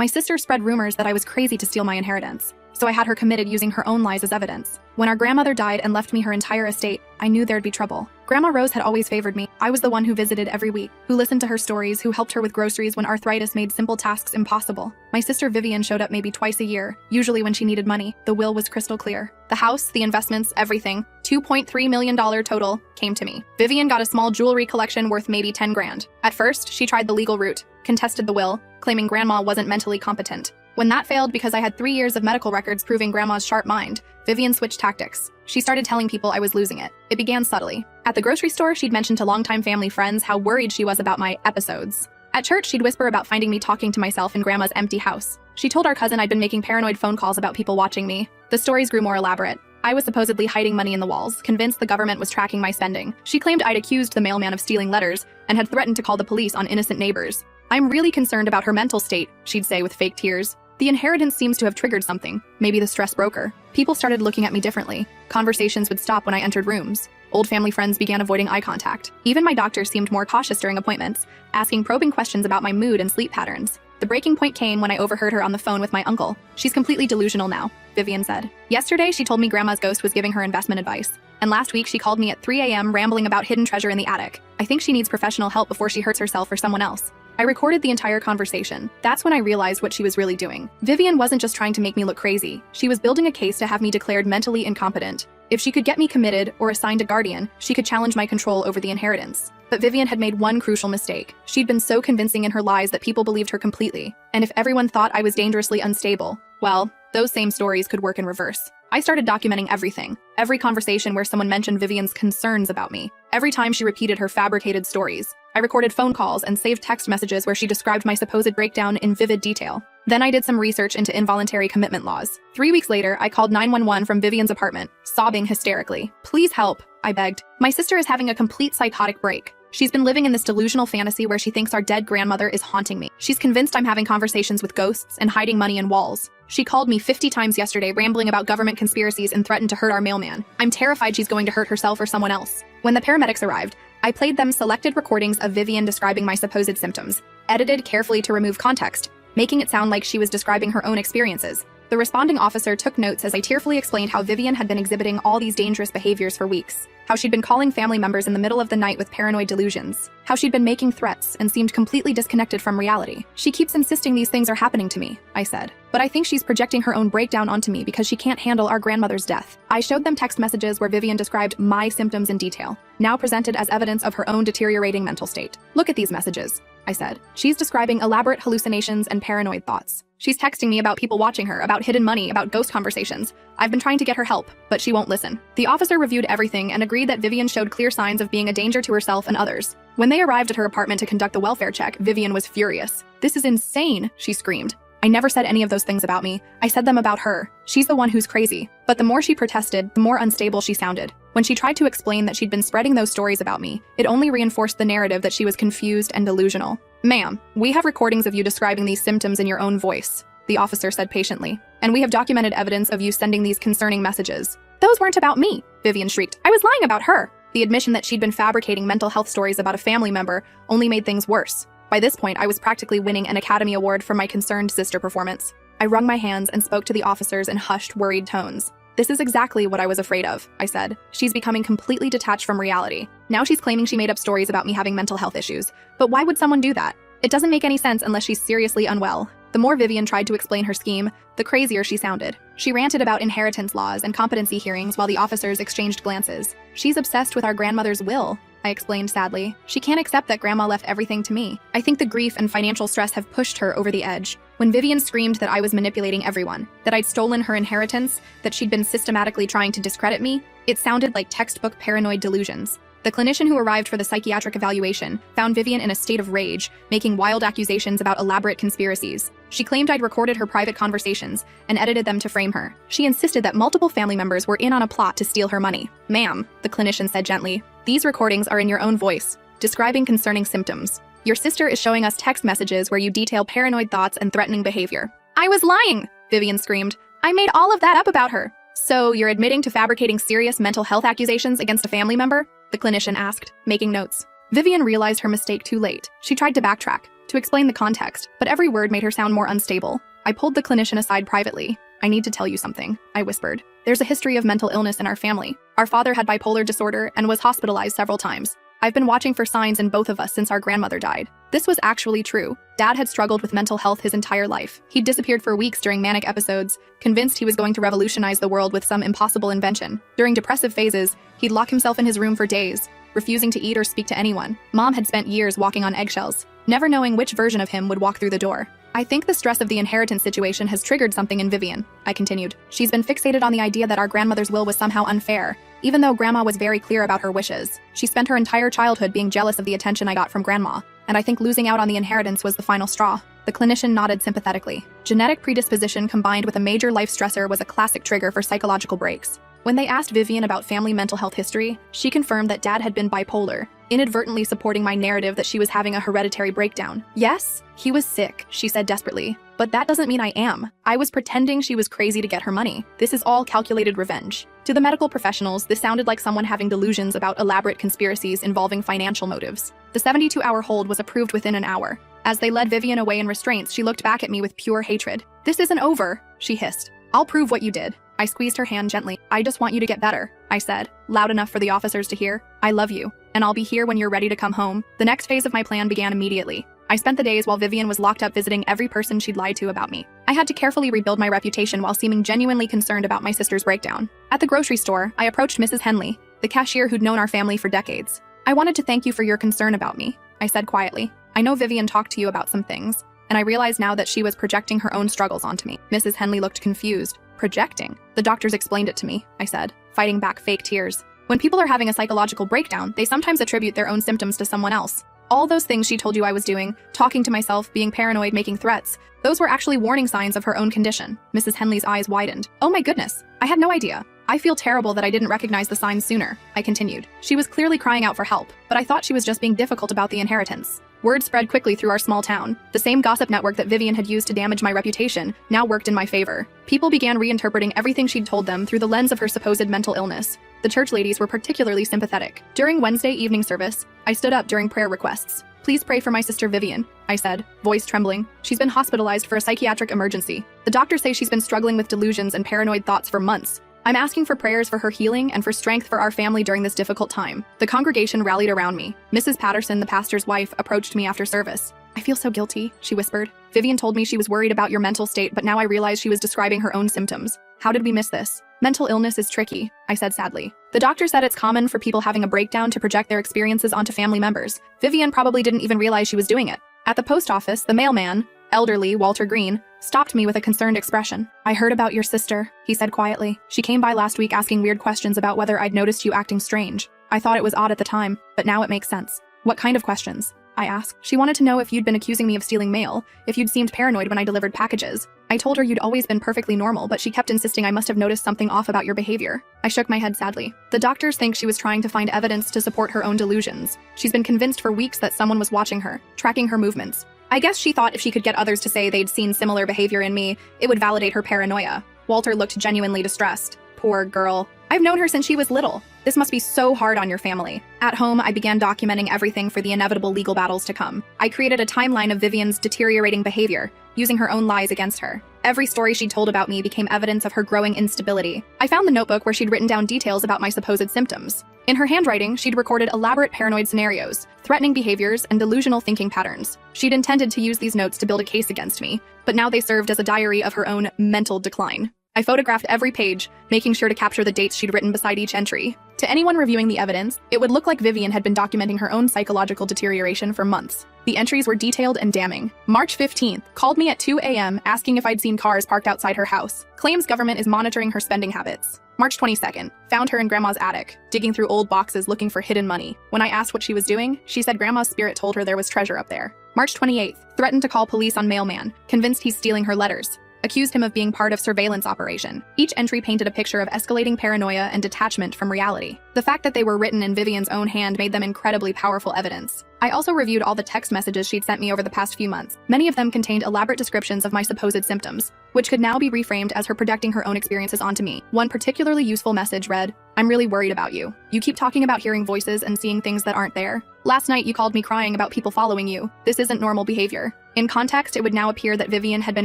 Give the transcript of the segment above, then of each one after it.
My sister spread rumors that I was crazy to steal my inheritance, so I had her committed using her own lies as evidence. When our grandmother died and left me her entire estate, I knew there'd be trouble. Grandma Rose had always favored me. I was the one who visited every week, who listened to her stories, who helped her with groceries when arthritis made simple tasks impossible. My sister Vivian showed up maybe twice a year, usually when she needed money. The will was crystal clear. The house, the investments, everything, $2.3 million total, came to me. Vivian got a small jewelry collection worth maybe 10 grand. At first, she tried the legal route, contested the will, claiming grandma wasn't mentally competent. When that failed because I had 3 years of medical records proving grandma's sharp mind, Vivian switched tactics. She started telling people I was losing it. It began subtly. At the grocery store, she'd mention to longtime family friends how worried she was about my episodes. At church, she'd whisper about finding me talking to myself in grandma's empty house. She told our cousin I'd been making paranoid phone calls about people watching me. The stories grew more elaborate. I was supposedly hiding money in the walls, convinced the government was tracking my spending. She claimed I'd accused the mailman of stealing letters and had threatened to call the police on innocent neighbors. "I'm really concerned about her mental state," she'd say with fake tears. "The inheritance seems to have triggered something. Maybe the stress broke her." People started looking at me differently. Conversations would stop when I entered rooms. Old family friends began avoiding eye contact. Even my doctor seemed more cautious during appointments, asking probing questions about my mood and sleep patterns. The breaking point came when I overheard her on the phone with my uncle. "She's completely delusional now," Vivian said. "Yesterday, she told me grandma's ghost was giving her investment advice. And last week, she called me at 3 a.m. rambling about hidden treasure in the attic. I think she needs professional help before she hurts herself or someone else." I recorded the entire conversation. That's when I realized what she was really doing. Vivian wasn't just trying to make me look crazy. She was building a case to have me declared mentally incompetent. If she could get me committed or assigned a guardian, she could challenge my control over the inheritance. But Vivian had made one crucial mistake. She'd been so convincing in her lies that people believed her completely. And if everyone thought I was dangerously unstable, well, those same stories could work in reverse. I started documenting everything. Every conversation where someone mentioned Vivian's concerns about me. Every time she repeated her fabricated stories. I recorded phone calls and saved text messages where she described my supposed breakdown in vivid detail. Then I did some research into involuntary commitment laws. 3 weeks later, I called 911 from Vivian's apartment, sobbing hysterically. "Please help," I begged. "My sister is having a complete psychotic break. She's been living in this delusional fantasy where she thinks our dead grandmother is haunting me. She's convinced I'm having conversations with ghosts and hiding money in walls. She called me 50 times yesterday rambling about government conspiracies and threatened to hurt our mailman. I'm terrified she's going to hurt herself or someone else." When the paramedics arrived, I played them selected recordings of Vivian describing my supposed symptoms, edited carefully to remove context, making it sound like she was describing her own experiences. The responding officer took notes as I tearfully explained how Vivian had been exhibiting all these dangerous behaviors for weeks, how she'd been calling family members in the middle of the night with paranoid delusions, how she'd been making threats and seemed completely disconnected from reality. "She keeps insisting these things are happening to me," I said. "But I think she's projecting her own breakdown onto me because she can't handle our grandmother's death." I showed them text messages where Vivian described my symptoms in detail, now presented as evidence of her own deteriorating mental state. "Look at these messages," I said. "She's describing elaborate hallucinations and paranoid thoughts. She's texting me about people watching her, about hidden money, about ghost conversations. I've been trying to get her help, but she won't listen." The officer reviewed everything and agreed that Vivian showed clear signs of being a danger to herself and others. When they arrived at her apartment to conduct the welfare check, Vivian was furious. "This is insane," she screamed. "I never said any of those things about me. I said them about her. She's the one who's crazy." But the more she protested, the more unstable she sounded. When she tried to explain that she'd been spreading those stories about me, it only reinforced the narrative that she was confused and delusional. "Ma'am, we have recordings of you describing these symptoms in your own voice," the officer said patiently. "And we have documented evidence of you sending these concerning messages." "Those weren't about me," Vivian shrieked. "I was lying about her." The admission that she'd been fabricating mental health stories about a family member only made things worse. By this point, I was practically winning an Academy Award for my concerned sister performance. I wrung my hands and spoke to the officers in hushed, worried tones. "This is exactly what I was afraid of," I said. "She's becoming completely detached from reality. Now she's claiming she made up stories about me having mental health issues. But why would someone do that? It doesn't make any sense unless she's seriously unwell." The more Vivian tried to explain her scheme, the crazier she sounded. She ranted about inheritance laws and competency hearings while the officers exchanged glances. "She's obsessed with our grandmother's will," I explained sadly. "She can't accept that grandma left everything to me. I think the grief and financial stress have pushed her over the edge." When Vivian screamed that I was manipulating everyone, that I'd stolen her inheritance, that she'd been systematically trying to discredit me, it sounded like textbook paranoid delusions. The clinician who arrived for the psychiatric evaluation found Vivian in a state of rage, making wild accusations about elaborate conspiracies. She claimed I'd recorded her private conversations and edited them to frame her. She insisted that multiple family members were in on a plot to steal her money. "Ma'am," the clinician said gently, "these recordings are in your own voice, describing concerning symptoms. Your sister is showing us text messages where you detail paranoid thoughts and threatening behavior." "I was lying," Vivian screamed. "I made all of that up about her." "So you're admitting to fabricating serious mental health accusations against a family member?" the clinician asked, making notes. Vivian realized her mistake too late. She tried to backtrack, to explain the context, but every word made her sound more unstable. I pulled the clinician aside privately. "I need to tell you something," I whispered. "There's a history of mental illness in our family. Our father had bipolar disorder and was hospitalized several times. I've been watching for signs in both of us since our grandmother died." This was actually true. Dad had struggled with mental health his entire life. He'd disappeared for weeks during manic episodes, convinced he was going to revolutionize the world with some impossible invention. During depressive phases, he'd lock himself in his room for days, refusing to eat or speak to anyone. Mom had spent years walking on eggshells, never knowing which version of him would walk through the door. "I think the stress of the inheritance situation has triggered something in Vivian," I continued. "She's been fixated on the idea that our grandmother's will was somehow unfair, even though Grandma was very clear about her wishes. She spent her entire childhood being jealous of the attention I got from Grandma, and I think losing out on the inheritance was the final straw." The clinician nodded sympathetically. Genetic predisposition combined with a major life stressor was a classic trigger for psychological breaks. When they asked Vivian about family mental health history, she confirmed that Dad had been bipolar, inadvertently supporting my narrative that she was having a hereditary breakdown. "Yes, he was sick," she said desperately. "But that doesn't mean I am. I was pretending she was crazy to get her money. This is all calculated revenge." To the medical professionals, this sounded like someone having delusions about elaborate conspiracies involving financial motives. The 72-hour hold was approved within an hour. As they led Vivian away in restraints, she looked back at me with pure hatred. "This isn't over," she hissed. "I'll prove what you did." I squeezed her hand gently. "I just want you to get better," I said, loud enough for the officers to hear. "I love you, and I'll be here when you're ready to come home." The next phase of my plan began immediately. I spent the days while Vivian was locked up visiting every person she'd lied to about me. I had to carefully rebuild my reputation while seeming genuinely concerned about my sister's breakdown. At the grocery store, I approached Mrs. Henley, the cashier who'd known our family for decades. "I wanted to thank you for your concern about me," I said quietly. "I know Vivian talked to you about some things, and I realized now that she was projecting her own struggles onto me." Mrs. Henley looked confused. "Projecting? The doctors explained it to me," I said, fighting back fake tears. "When people are having a psychological breakdown, they sometimes attribute their own symptoms to someone else. All those things she told you I was doing, talking to myself, being paranoid, making threats, those were actually warning signs of her own condition." Mrs. Henley's eyes widened. "Oh my goodness, I had no idea. I feel terrible that I didn't recognize the signs sooner," I continued. She was clearly crying out for help, but I thought she was just being difficult about the inheritance. Word spread quickly through our small town. The same gossip network that Vivian had used to damage my reputation now worked in my favor. People began reinterpreting everything she'd told them through the lens of her supposed mental illness. The church ladies were particularly sympathetic. During Wednesday evening service, I stood up during prayer requests. "Please pray for my sister Vivian," I said, voice trembling. "She's been hospitalized for a psychiatric emergency. The doctors say she's been struggling with delusions and paranoid thoughts for months. I'm asking for prayers for her healing and for strength for our family during this difficult time." The congregation rallied around me. Mrs. Patterson, the pastor's wife, approached me after service. "I feel so guilty," she whispered. "Vivian told me she was worried about your mental state, but now I realize she was describing her own symptoms. How did we miss this?" "Mental illness is tricky," I said sadly. "The doctor said it's common for people having a breakdown to project their experiences onto family members. Vivian probably didn't even realize she was doing it." At the post office, the mailman, elderly Walter Green, stopped me with a concerned expression. "I heard about your sister," he said quietly. "She came by last week asking weird questions about whether I'd noticed you acting strange. I thought it was odd at the time, but now it makes sense." "What kind of questions?" I asked. "She wanted to know if you'd been accusing me of stealing mail, if you'd seemed paranoid when I delivered packages. I told her you'd always been perfectly normal, but she kept insisting I must have noticed something off about your behavior." I shook my head sadly. "The doctors think she was trying to find evidence to support her own delusions. She's been convinced for weeks that someone was watching her, tracking her movements. I guess she thought if she could get others to say they'd seen similar behavior in me, it would validate her paranoia." Walter looked genuinely distressed. "Poor girl. I've known her since she was little. This must be so hard on your family." At home, I began documenting everything for the inevitable legal battles to come. I created a timeline of Vivian's deteriorating behavior, using her own lies against her. Every story she'd told about me became evidence of her growing instability. I found the notebook where she'd written down details about my supposed symptoms. In her handwriting, she'd recorded elaborate paranoid scenarios, threatening behaviors, and delusional thinking patterns. She'd intended to use these notes to build a case against me, but now they served as a diary of her own mental decline. I photographed every page, making sure to capture the dates she'd written beside each entry. To anyone reviewing the evidence, it would look like Vivian had been documenting her own psychological deterioration for months. The entries were detailed and damning. March 15th, called me at 2 a.m. asking if I'd seen cars parked outside her house. Claims government is monitoring her spending habits. March 22nd, found her in Grandma's attic, digging through old boxes looking for hidden money. When I asked what she was doing, she said Grandma's spirit told her there was treasure up there. March 28th, threatened to call police on mailman, convinced he's stealing her letters. Accused him of being part of surveillance operation. Each entry painted a picture of escalating paranoia and detachment from reality. The fact that they were written in Vivian's own hand made them incredibly powerful evidence. I also reviewed all the text messages she'd sent me over the past few months. Many of them contained elaborate descriptions of my supposed symptoms, which could now be reframed as her projecting her own experiences onto me. One particularly useful message read, "I'm really worried about you. You keep talking about hearing voices and seeing things that aren't there. Last night you called me crying about people following you. This isn't normal behavior. In context, it would now appear that Vivian had been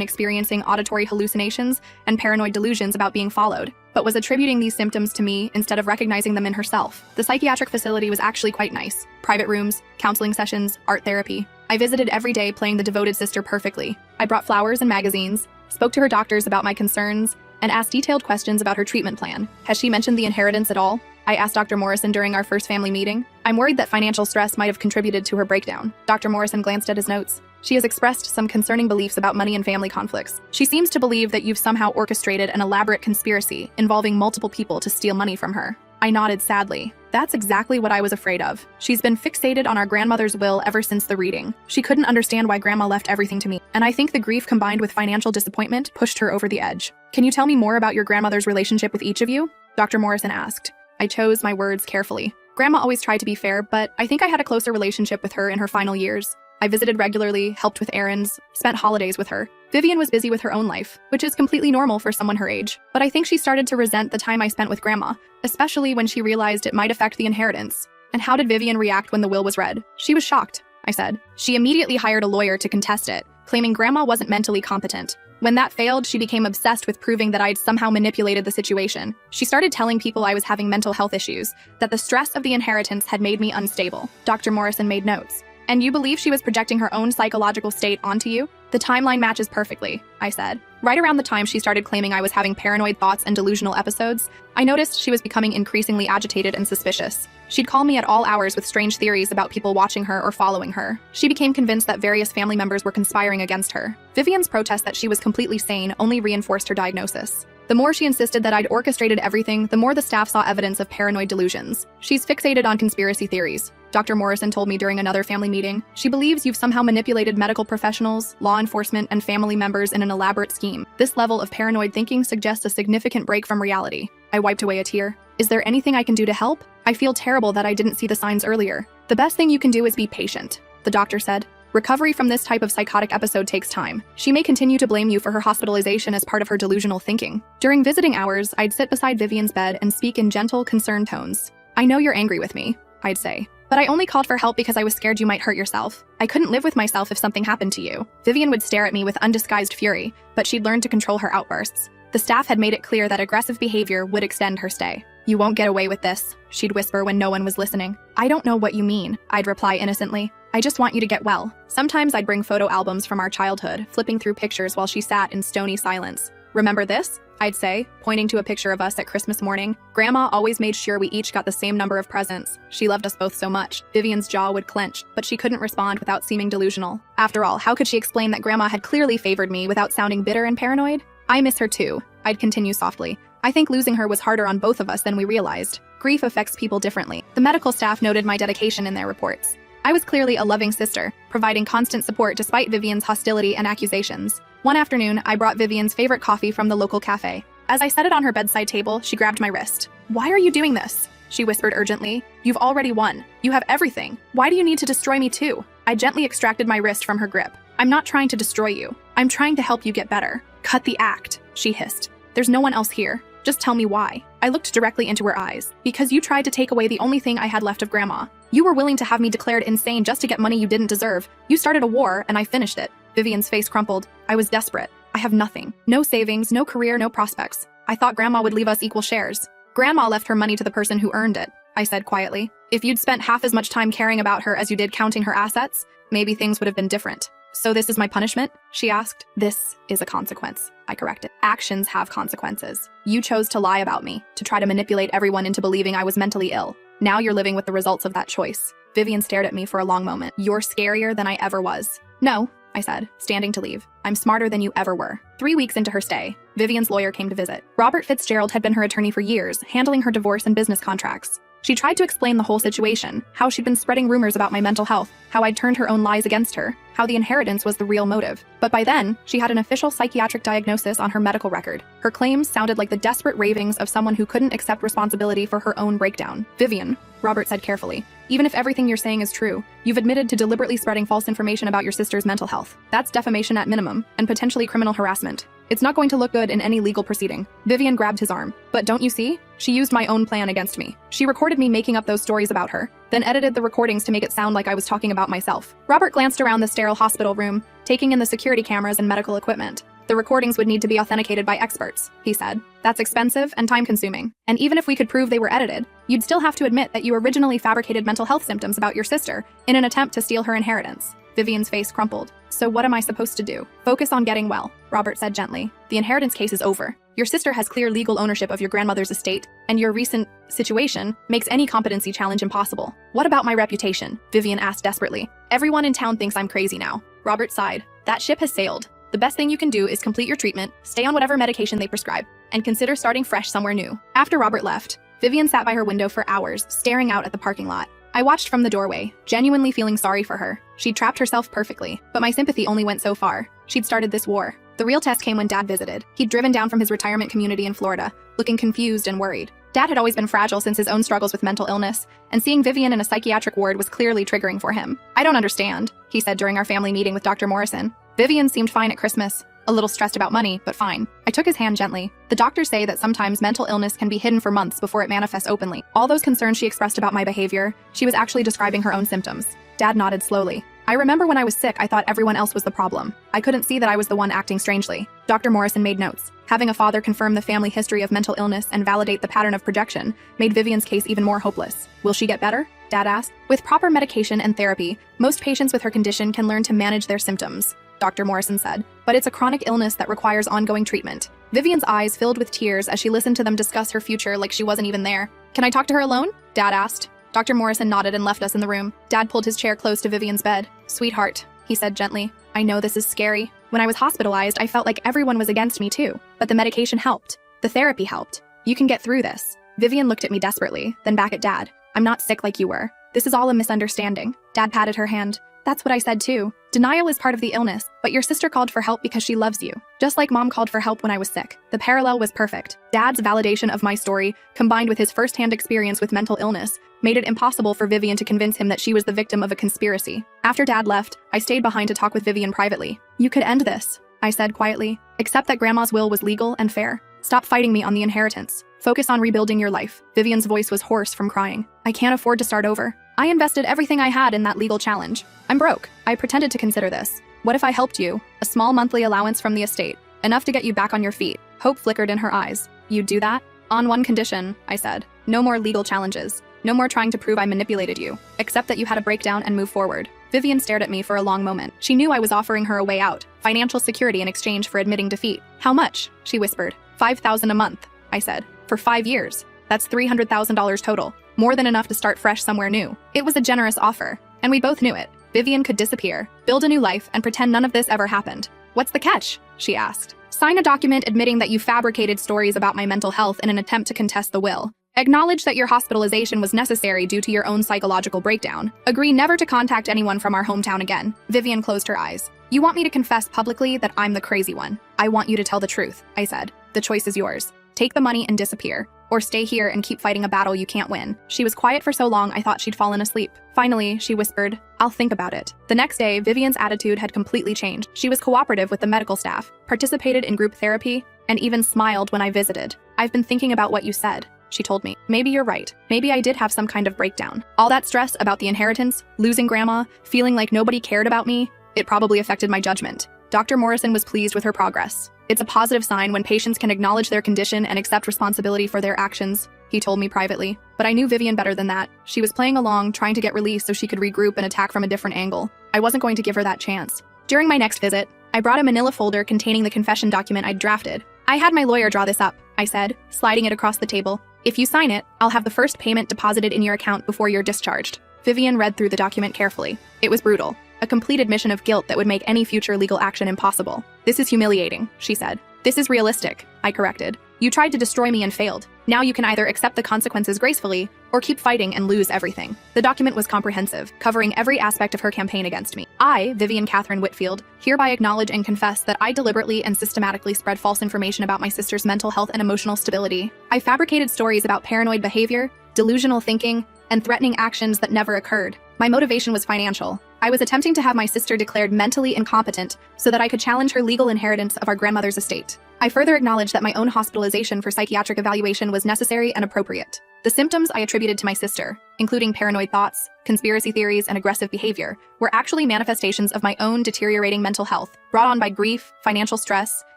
experiencing auditory hallucinations and paranoid delusions about being followed, but was attributing these symptoms to me instead of recognizing them in herself. The psychiatric facility was actually quite nice. Private rooms, counseling sessions, art therapy. I visited every day playing the devoted sister perfectly. I brought flowers and magazines, spoke to her doctors about my concerns, and asked detailed questions about her treatment plan. Has she mentioned the inheritance at all? I asked Dr. Morrison during our first family meeting. I'm worried that financial stress might have contributed to her breakdown. Dr. Morrison glanced at his notes. She has expressed some concerning beliefs about money and family conflicts. She seems to believe that you've somehow orchestrated an elaborate conspiracy involving multiple people to steal money from her. I nodded sadly. That's exactly what I was afraid of. She's been fixated on our grandmother's will ever since the reading. She couldn't understand why Grandma left everything to me, and I think the grief combined with financial disappointment pushed her over the edge. Can you tell me more about your grandmother's relationship with each of you? Dr. Morrison asked. I chose my words carefully. Grandma always tried to be fair, but I think I had a closer relationship with her in her final years. I visited regularly, helped with errands, spent holidays with her. Vivian was busy with her own life, which is completely normal for someone her age. But I think she started to resent the time I spent with Grandma, especially when she realized it might affect the inheritance. And how did Vivian react when the will was read? She was shocked, I said. She immediately hired a lawyer to contest it, claiming Grandma wasn't mentally competent. When that failed, she became obsessed with proving that I'd somehow manipulated the situation. She started telling people I was having mental health issues, that the stress of the inheritance had made me unstable. Dr. Morrison made notes. And you believe she was projecting her own psychological state onto you? The timeline matches perfectly, I said. Right around the time she started claiming I was having paranoid thoughts and delusional episodes, I noticed she was becoming increasingly agitated and suspicious. She'd call me at all hours with strange theories about people watching her or following her. She became convinced that various family members were conspiring against her. Vivian's protest that she was completely sane only reinforced her diagnosis. The more she insisted that I'd orchestrated everything, the more the staff saw evidence of paranoid delusions. She's fixated on conspiracy theories. Dr. Morrison told me during another family meeting. She believes you've somehow manipulated medical professionals, law enforcement, and family members in an elaborate scheme. This level of paranoid thinking suggests a significant break from reality. I wiped away a tear. Is there anything I can do to help? I feel terrible that I didn't see the signs earlier. The best thing you can do is be patient, the doctor said. Recovery from this type of psychotic episode takes time. She may continue to blame you for her hospitalization as part of her delusional thinking. During visiting hours, I'd sit beside Vivian's bed and speak in gentle, concerned tones. I know you're angry with me, I'd say. But I only called for help because I was scared you might hurt yourself. I couldn't live with myself if something happened to you. Vivian would stare at me with undisguised fury, but she'd learned to control her outbursts. The staff had made it clear that aggressive behavior would extend her stay. You won't get away with this, she'd whisper when no one was listening. I don't know what you mean, I'd reply innocently. I just want you to get well. Sometimes I'd bring photo albums from our childhood, flipping through pictures while she sat in stony silence. Remember this? I'd say, pointing to a picture of us at Christmas morning. Grandma always made sure we each got the same number of presents. She loved us both so much. Vivian's jaw would clench, but she couldn't respond without seeming delusional. After all, how could she explain that Grandma had clearly favored me without sounding bitter and paranoid? I miss her too, I'd continue softly. I think losing her was harder on both of us than we realized. Grief affects people differently. The medical staff noted my dedication in their reports. I was clearly a loving sister, providing constant support despite Vivian's hostility and accusations. One afternoon, I brought Vivian's favorite coffee from the local cafe. As I set it on her bedside table, she grabbed my wrist. Why are you doing this? She whispered urgently. You've already won. You have everything. Why do you need to destroy me too? I gently extracted my wrist from her grip. I'm not trying to destroy you. I'm trying to help you get better. Cut the act, she hissed. There's no one else here. Just tell me why. I looked directly into her eyes. Because you tried to take away the only thing I had left of Grandma. You were willing to have me declared insane just to get money you didn't deserve. You started a war, and I finished it. Vivian's face crumpled. I was desperate. I have nothing. No savings, no career, no prospects. I thought Grandma would leave us equal shares. Grandma left her money to the person who earned it, I said quietly. If you'd spent half as much time caring about her as you did counting her assets, maybe things would have been different. So this is my punishment? She asked. This is a consequence, I corrected. Actions have consequences. You chose to lie about me, to try to manipulate everyone into believing I was mentally ill. Now you're living with the results of that choice. Vivian stared at me for a long moment. You're scarier than I ever was. No, I said, standing to leave. I'm smarter than you ever were. 3 weeks into her stay, Vivian's lawyer came to visit. Robert Fitzgerald had been her attorney for years, handling her divorce and business contracts. She tried to explain the whole situation, how she'd been spreading rumors about my mental health, how I'd turned her own lies against her, how the inheritance was the real motive. But by then, she had an official psychiatric diagnosis on her medical record. Her claims sounded like the desperate ravings of someone who couldn't accept responsibility for her own breakdown. Vivian, Robert said carefully, even if everything you're saying is true, you've admitted to deliberately spreading false information about your sister's mental health. That's defamation at minimum, and potentially criminal harassment. It's not going to look good in any legal proceeding. Vivian grabbed his arm. But don't you see? She used my own plan against me. She recorded me making up those stories about her. then edited the recordings to make it sound like I was talking about myself. Robert glanced around the sterile hospital room, taking in the security cameras and medical equipment. The recordings would need to be authenticated by experts, he said. That's expensive and time-consuming. And even if we could prove they were edited, you'd still have to admit that you originally fabricated mental health symptoms about your sister in an attempt to steal her inheritance. Vivian's face crumpled. So what am I supposed to do? Focus on getting well, Robert said gently. The inheritance case is over. Your sister has clear legal ownership of your grandmother's estate, and your recent situation makes any competency challenge impossible. What about my reputation? Vivian asked desperately. Everyone in town thinks I'm crazy now. Robert sighed. That ship has sailed. The best thing you can do is complete your treatment, stay on whatever medication they prescribe, and consider starting fresh somewhere new. After Robert left, Vivian sat by her window for hours, staring out at the parking lot. I watched from the doorway, genuinely feeling sorry for her. She'd trapped herself perfectly, but my sympathy only went so far. She'd started this war. The real test came when Dad visited. He'd driven down from his retirement community in Florida, looking confused and worried. Dad had always been fragile since his own struggles with mental illness, and seeing Vivian in a psychiatric ward was clearly triggering for him. I don't understand, he said during our family meeting with Dr. Morrison. Vivian seemed fine at Christmas, a little stressed about money, but fine. I took his hand gently. The doctors say that sometimes mental illness can be hidden for months before it manifests openly. All those concerns she expressed about my behavior, she was actually describing her own symptoms. Dad nodded slowly. I remember when I was sick, I thought everyone else was the problem. I couldn't see that I was the one acting strangely. Dr. Morrison made notes. Having a father confirm the family history of mental illness and validate the pattern of projection made Vivian's case even more hopeless. Will she get better? Dad asked. With proper medication and therapy, most patients with her condition can learn to manage their symptoms, Dr. Morrison said, but it's a chronic illness that requires ongoing treatment. Vivian's eyes filled with tears as she listened to them discuss her future like she wasn't even there. Can I talk to her alone? Dad asked. Dr. Morrison nodded and left us in the room. Dad pulled his chair close to Vivian's bed. Sweetheart, he said gently, I know this is scary. When I was hospitalized, I felt like everyone was against me too, but the medication helped. The therapy helped. You can get through this. Vivian looked at me desperately, then back at Dad. I'm not sick like you were. This is all a misunderstanding. Dad patted her hand. That's what I said too. Denial is part of the illness, but your sister called for help because she loves you. Just like Mom called for help when I was sick. The parallel was perfect. Dad's validation of my story, combined with his first-hand experience with mental illness, made it impossible for Vivian to convince him that she was the victim of a conspiracy. After Dad left, I stayed behind to talk with Vivian privately. You could end this, I said quietly. Accept that Grandma's will was legal and fair. Stop fighting me on the inheritance. Focus on rebuilding your life. Vivian's voice was hoarse from crying. I can't afford to start over. I invested everything I had in that legal challenge. I'm broke. I pretended to consider this. What if I helped you? A small monthly allowance from the estate. Enough to get you back on your feet. Hope flickered in her eyes. You'd do that? On one condition, I said. No more legal challenges. No more trying to prove I manipulated you. Accept that you had a breakdown and move forward. Vivian stared at me for a long moment. She knew I was offering her a way out. Financial security in exchange for admitting defeat. How much? She whispered. $5,000 a month, I said. For 5 years. That's $300,000 total. More than enough to start fresh somewhere new. It was a generous offer, and we both knew it. Vivian could disappear, build a new life, and pretend none of this ever happened. What's the catch? She asked. Sign a document admitting that you fabricated stories about my mental health in an attempt to contest the will. Acknowledge that your hospitalization was necessary due to your own psychological breakdown. Agree never to contact anyone from our hometown again. Vivian closed her eyes. You want me to confess publicly that I'm the crazy one. I want you to tell the truth, I said. The choice is yours. Take the money and disappear, or stay here and keep fighting a battle you can't win. She was quiet for so long I thought she'd fallen asleep. Finally, she whispered, I'll think about it. The next day, Vivian's attitude had completely changed. She was cooperative with the medical staff, participated in group therapy, and even smiled when I visited. I've been thinking about what you said, she told me. Maybe you're right. Maybe I did have some kind of breakdown. All that stress about the inheritance, losing Grandma, feeling like nobody cared about me, it probably affected my judgment. Dr. Morrison was pleased with her progress. It's a positive sign when patients can acknowledge their condition and accept responsibility for their actions, he told me privately. But I knew Vivian better than that. She was playing along, trying to get release so she could regroup and attack from a different angle. I wasn't going to give her that chance. During my next visit, I brought a manila folder containing the confession document I'd drafted. I had my lawyer draw this up, I said, sliding it across the table. If you sign it, I'll have the first payment deposited in your account before you're discharged. Vivian read through the document carefully. It was brutal. A complete admission of guilt that would make any future legal action impossible. This is humiliating, she said. This is realistic, I corrected. You tried to destroy me and failed. Now you can either accept the consequences gracefully or keep fighting and lose everything. The document was comprehensive, covering every aspect of her campaign against me. I, Vivian Catherine Whitfield, hereby acknowledge and confess that I deliberately and systematically spread false information about my sister's mental health and emotional stability. I fabricated stories about paranoid behavior, delusional thinking, and threatening actions that never occurred. My motivation was financial. I was attempting to have my sister declared mentally incompetent so that I could challenge her legal inheritance of our grandmother's estate. I further acknowledged that my own hospitalization for psychiatric evaluation was necessary and appropriate. The symptoms I attributed to my sister, including paranoid thoughts, conspiracy theories, and aggressive behavior, were actually manifestations of my own deteriorating mental health, brought on by grief, financial stress,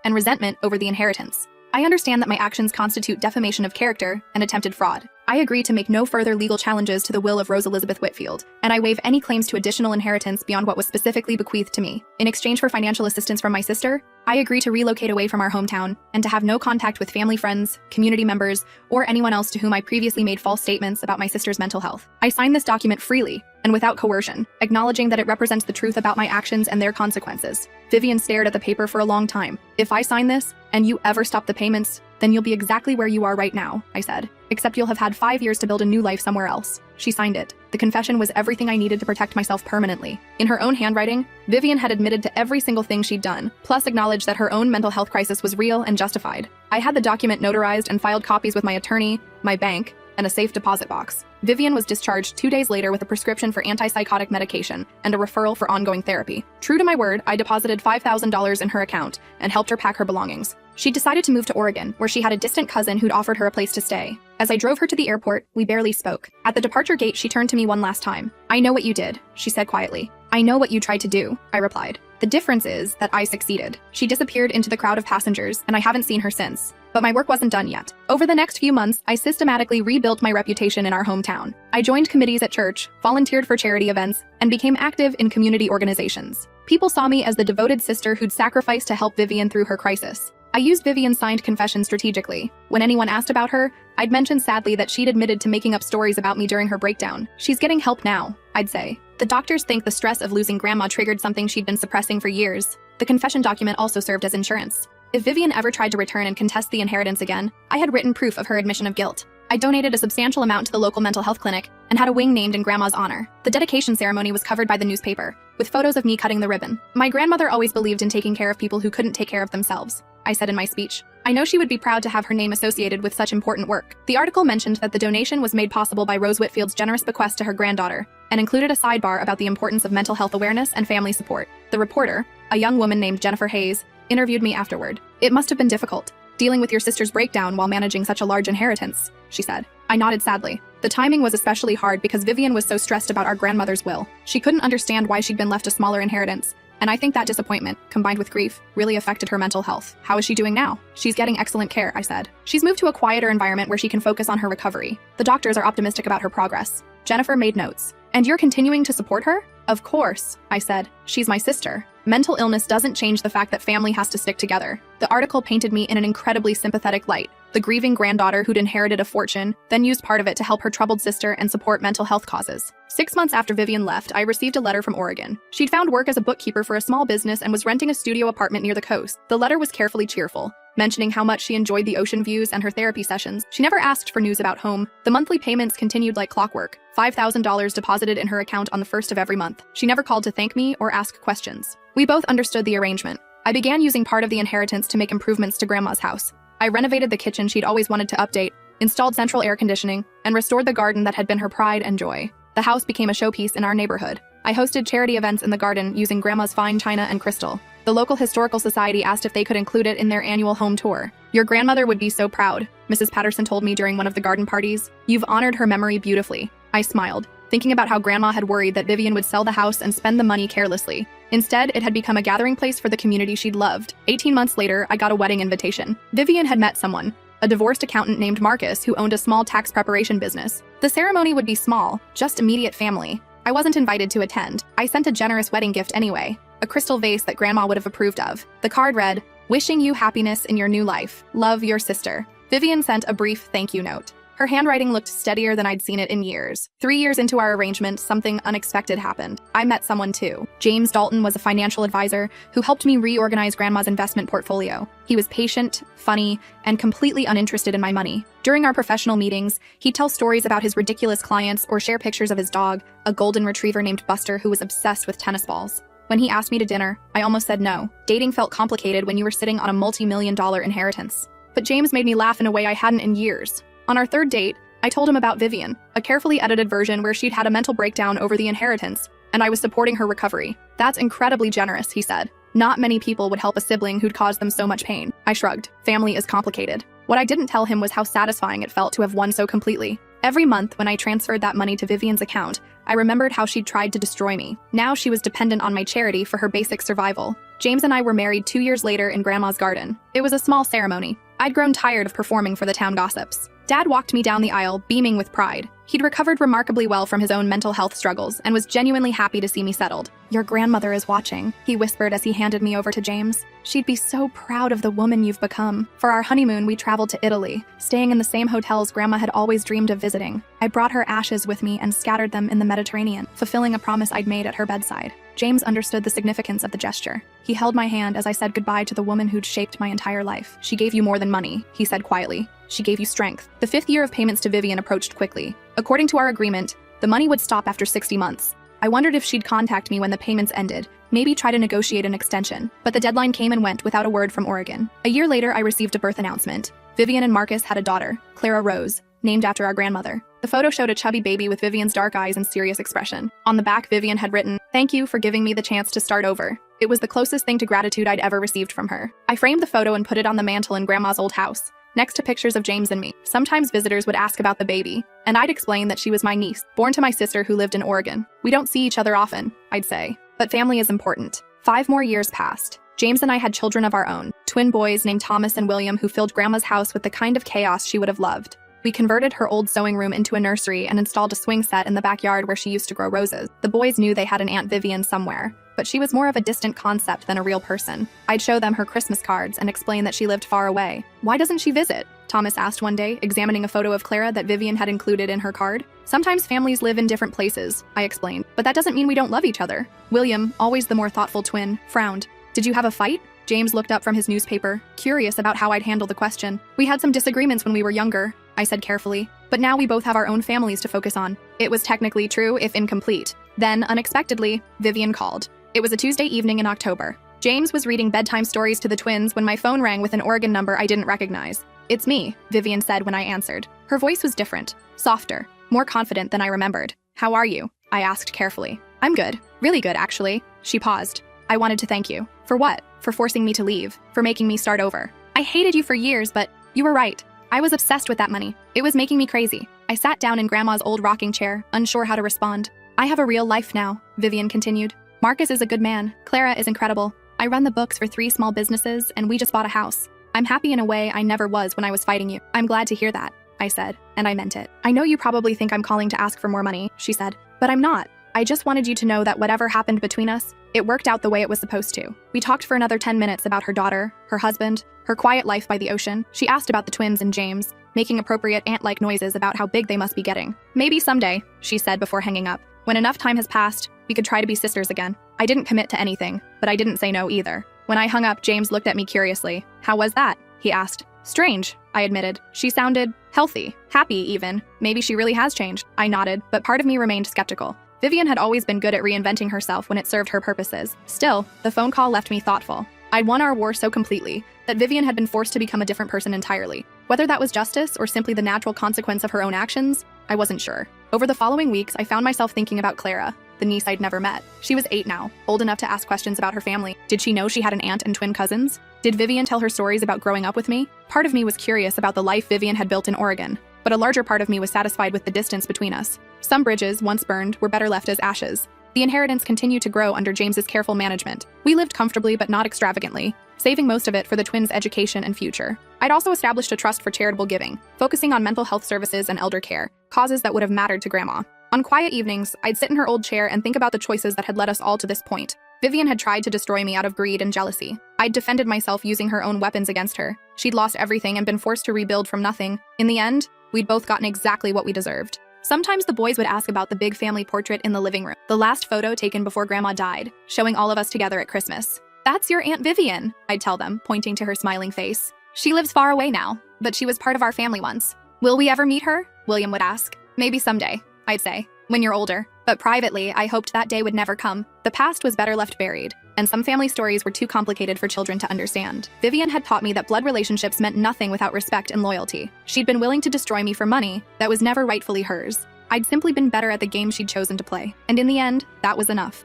and resentment over the inheritance. I understand that my actions constitute defamation of character and attempted fraud. I agree to make no further legal challenges to the will of Rose Elizabeth Whitfield, and I waive any claims to additional inheritance beyond what was specifically bequeathed to me. In exchange for financial assistance from my sister, I agree to relocate away from our hometown and to have no contact with family, friends, community members, or anyone else to whom I previously made false statements about my sister's mental health. I sign this document freely and without coercion, acknowledging that it represents the truth about my actions and their consequences. Vivian stared at the paper for a long time. If I sign this, and you ever stop the payments, then you'll be exactly where you are right now, I said. Except you'll have had 5 years to build a new life somewhere else. She signed it. The confession was everything I needed to protect myself permanently. In her own handwriting, Vivian had admitted to every single thing she'd done, plus acknowledged that her own mental health crisis was real and justified. I had the document notarized and filed copies with my attorney, my bank, and a safe deposit box. Vivian was discharged 2 days later with a prescription for antipsychotic medication and a referral for ongoing therapy. True to my word, I deposited $5,000 in her account and helped her pack her belongings. She decided to move to Oregon, where she had a distant cousin who'd offered her a place to stay. As I drove her to the airport, we barely spoke. At the departure gate, she turned to me one last time. "I know what you did," she said quietly. "I know what you tried to do," I replied. "The difference is that I succeeded." She disappeared into the crowd of passengers, and I haven't seen her since. But my work wasn't done yet. Over the next few months, I systematically rebuilt my reputation in our hometown. I joined committees at church, volunteered for charity events, and became active in community organizations. People saw me as the devoted sister who'd sacrificed to help Vivian through her crisis. I used Vivian's signed confession strategically. When anyone asked about her, I'd mention sadly that she'd admitted to making up stories about me during her breakdown. "She's getting help now," I'd say. The doctors think the stress of losing grandma triggered something she'd been suppressing for years. The confession document also served as insurance. If Vivian ever tried to return and contest the inheritance again, I had written proof of her admission of guilt. I donated a substantial amount to the local mental health clinic and had a wing named in Grandma's honor. The dedication ceremony was covered by the newspaper, with photos of me cutting the ribbon. "My grandmother always believed in taking care of people who couldn't take care of themselves," I said in my speech. "I know she would be proud to have her name associated with such important work." The article mentioned that the donation was made possible by Rose Whitfield's generous bequest to her granddaughter, and included a sidebar about the importance of mental health awareness and family support. The reporter, a young woman named Jennifer Hayes, interviewed me afterward. "It must have been difficult, dealing with your sister's breakdown while managing such a large inheritance," she said. I nodded sadly. The timing was especially hard because Vivian was so stressed about our grandmother's will. She couldn't understand why she'd been left a smaller inheritance, and I think that disappointment, combined with grief, really affected her mental health. "How is she doing now?" "She's getting excellent care," I said. "She's moved to a quieter environment where she can focus on her recovery. The doctors are optimistic about her progress." Jennifer made notes. "And you're continuing to support her?" "Of course," I said. "She's my sister." Mental illness doesn't change the fact that family has to stick together. The article painted me in an incredibly sympathetic light. The grieving granddaughter who'd inherited a fortune, then used part of it to help her troubled sister and support mental health causes. 6 months after Vivian left, I received a letter from Oregon. She'd found work as a bookkeeper for a small business and was renting a studio apartment near the coast. The letter was carefully cheerful, mentioning how much she enjoyed the ocean views and her therapy sessions. She never asked for news about home. The monthly payments continued like clockwork. $5,000 deposited in her account on the first of every month. She never called to thank me or ask questions. We both understood the arrangement. I began using part of the inheritance to make improvements to Grandma's house. I renovated the kitchen she'd always wanted to update, installed central air conditioning, and restored the garden that had been her pride and joy. The house became a showpiece in our neighborhood. I hosted charity events in the garden using Grandma's fine china and crystal. The local historical society asked if they could include it in their annual home tour. "Your grandmother would be so proud," Mrs. Patterson told me during one of the garden parties. "You've honored her memory beautifully." I smiled, thinking about how Grandma had worried that Vivian would sell the house and spend the money carelessly. Instead, it had become a gathering place for the community she'd loved. 18 months later, I got a wedding invitation. Vivian had met someone, a divorced accountant named Marcus who owned a small tax preparation business. The ceremony would be small, just immediate family. I wasn't invited to attend. I sent a generous wedding gift anyway, a crystal vase that Grandma would have approved of. The card read, "Wishing you happiness in your new life. Love, your sister." Vivian sent a brief thank you note. Her handwriting looked steadier than I'd seen it in years. 3 years into our arrangement, something unexpected happened. I met someone too. James Dalton was a financial advisor who helped me reorganize Grandma's investment portfolio. He was patient, funny, and completely uninterested in my money. During our professional meetings, he'd tell stories about his ridiculous clients or share pictures of his dog, a golden retriever named Buster who was obsessed with tennis balls. When he asked me to dinner, I almost said no. Dating felt complicated when you were sitting on a multi-million-dollar inheritance. But James made me laugh in a way I hadn't in years. On our third date, I told him about Vivian, a carefully edited version where she'd had a mental breakdown over the inheritance, and I was supporting her recovery. "That's incredibly generous," he said. "Not many people would help a sibling who'd caused them so much pain." I shrugged. Family is complicated. What I didn't tell him was how satisfying it felt to have won so completely. Every month when I transferred that money to Vivian's account, I remembered how she'd tried to destroy me. Now she was dependent on my charity for her basic survival. James and I were married 2 years later in Grandma's garden. It was a small ceremony. I'd grown tired of performing for the town gossips. Dad walked me down the aisle, beaming with pride. He'd recovered remarkably well from his own mental health struggles and was genuinely happy to see me settled. "Your grandmother is watching," he whispered as he handed me over to James. "She'd be so proud of the woman you've become." For our honeymoon, we traveled to Italy, staying in the same hotels Grandma had always dreamed of visiting. I brought her ashes with me and scattered them in the Mediterranean, fulfilling a promise I'd made at her bedside. James understood the significance of the gesture. He held my hand as I said goodbye to the woman who'd shaped my entire life. "She gave you more than money," he said quietly. "She gave you strength." The 5th year of payments to Vivian approached quickly. According to our agreement, the money would stop after 60 months. I wondered if she'd contact me when the payments ended, maybe try to negotiate an extension. But the deadline came and went without a word from Oregon. A year later, I received a birth announcement. Vivian and Marcus had a daughter, Clara Rose, named after our grandmother. The photo showed a chubby baby with Vivian's dark eyes and serious expression. On the back, Vivian had written, "Thank you for giving me the chance to start over." It was the closest thing to gratitude I'd ever received from her. I framed the photo and put it on the mantle in Grandma's old house, next to pictures of James and me. Sometimes visitors would ask about the baby, and I'd explain that she was my niece, born to my sister who lived in Oregon. "We don't see each other often," I'd say, "but family is important." 5 more years passed. James and I had children of our own, twin boys named Thomas and William who filled Grandma's house with the kind of chaos she would have loved. We converted her old sewing room into a nursery and installed a swing set in the backyard where she used to grow roses. The boys knew they had an Aunt Vivian somewhere, but she was more of a distant concept than a real person. I'd show them her Christmas cards and explain that she lived far away. "Why doesn't she visit?" Thomas asked one day, examining a photo of Clara that Vivian had included in her card. "Sometimes families live in different places," I explained, "but that doesn't mean we don't love each other." William, always the more thoughtful twin, frowned. "Did you have a fight?" James looked up from his newspaper, curious about how I'd handle the question. "We had some disagreements when we were younger," I said carefully, "but now we both have our own families to focus on." It was technically true, if incomplete. Then, unexpectedly, Vivian called. It was a Tuesday evening in October. James was reading bedtime stories to the twins when my phone rang with an Oregon number I didn't recognize. "It's me," Vivian said when I answered. Her voice was different, softer, more confident than I remembered. "How are you?" I asked carefully. "I'm good. Really good, actually." She paused. "I wanted to thank you." "For what?" "For forcing me to leave. For making me start over. I hated you for years, but you were right. I was obsessed with that money. It was making me crazy." I sat down in Grandma's old rocking chair, unsure how to respond. "I have a real life now," Vivian continued. "Marcus is a good man. Clara is incredible. I run the books for 3 small businesses, and we just bought a house. I'm happy in a way I never was when I was fighting you." "I'm glad to hear that," I said, and I meant it. "I know you probably think I'm calling to ask for more money," she said, "but I'm not. I just wanted you to know that whatever happened between us, it worked out the way it was supposed to." We talked for another 10 minutes about her daughter, her husband, her quiet life by the ocean. She asked about the twins and James, making appropriate ant-like noises about how big they must be getting. "Maybe someday," she said before hanging up. "When enough time has passed, we could try to be sisters again." I didn't commit to anything, but I didn't say no either. When I hung up, James looked at me curiously. "How was that?" he asked. "Strange," I admitted. "She sounded healthy, happy even. Maybe she really has changed." I nodded, but part of me remained skeptical. Vivian had always been good at reinventing herself when it served her purposes. Still, the phone call left me thoughtful. I'd won our war so completely that Vivian had been forced to become a different person entirely. Whether that was justice or simply the natural consequence of her own actions, I wasn't sure. Over the following weeks, I found myself thinking about Clara, the niece I'd never met. She was 8 now, old enough to ask questions about her family. Did she know she had an aunt and twin cousins? Did Vivian tell her stories about growing up with me? Part of me was curious about the life Vivian had built in Oregon, but a larger part of me was satisfied with the distance between us. Some bridges, once burned, were better left as ashes. The inheritance continued to grow under James's careful management. We lived comfortably but not extravagantly, saving most of it for the twins' education and future. I'd also established a trust for charitable giving, focusing on mental health services and elder care, causes that would have mattered to Grandma. On quiet evenings, I'd sit in her old chair and think about the choices that had led us all to this point. Vivian had tried to destroy me out of greed and jealousy. I'd defended myself using her own weapons against her. She'd lost everything and been forced to rebuild from nothing. In the end, we'd both gotten exactly what we deserved. Sometimes the boys would ask about the big family portrait in the living room, the last photo taken before Grandma died, showing all of us together at Christmas. "That's your Aunt Vivian," I'd tell them, pointing to her smiling face. "She lives far away now, but she was part of our family once." "Will we ever meet her?" William would ask. "Maybe someday," I'd say, "when you're older." But privately, I hoped that day would never come. The past was better left buried, and some family stories were too complicated for children to understand. Vivian had taught me that blood relationships meant nothing without respect and loyalty. She'd been willing to destroy me for money that was never rightfully hers. I'd simply been better at the game she'd chosen to play, and in the end, that was enough.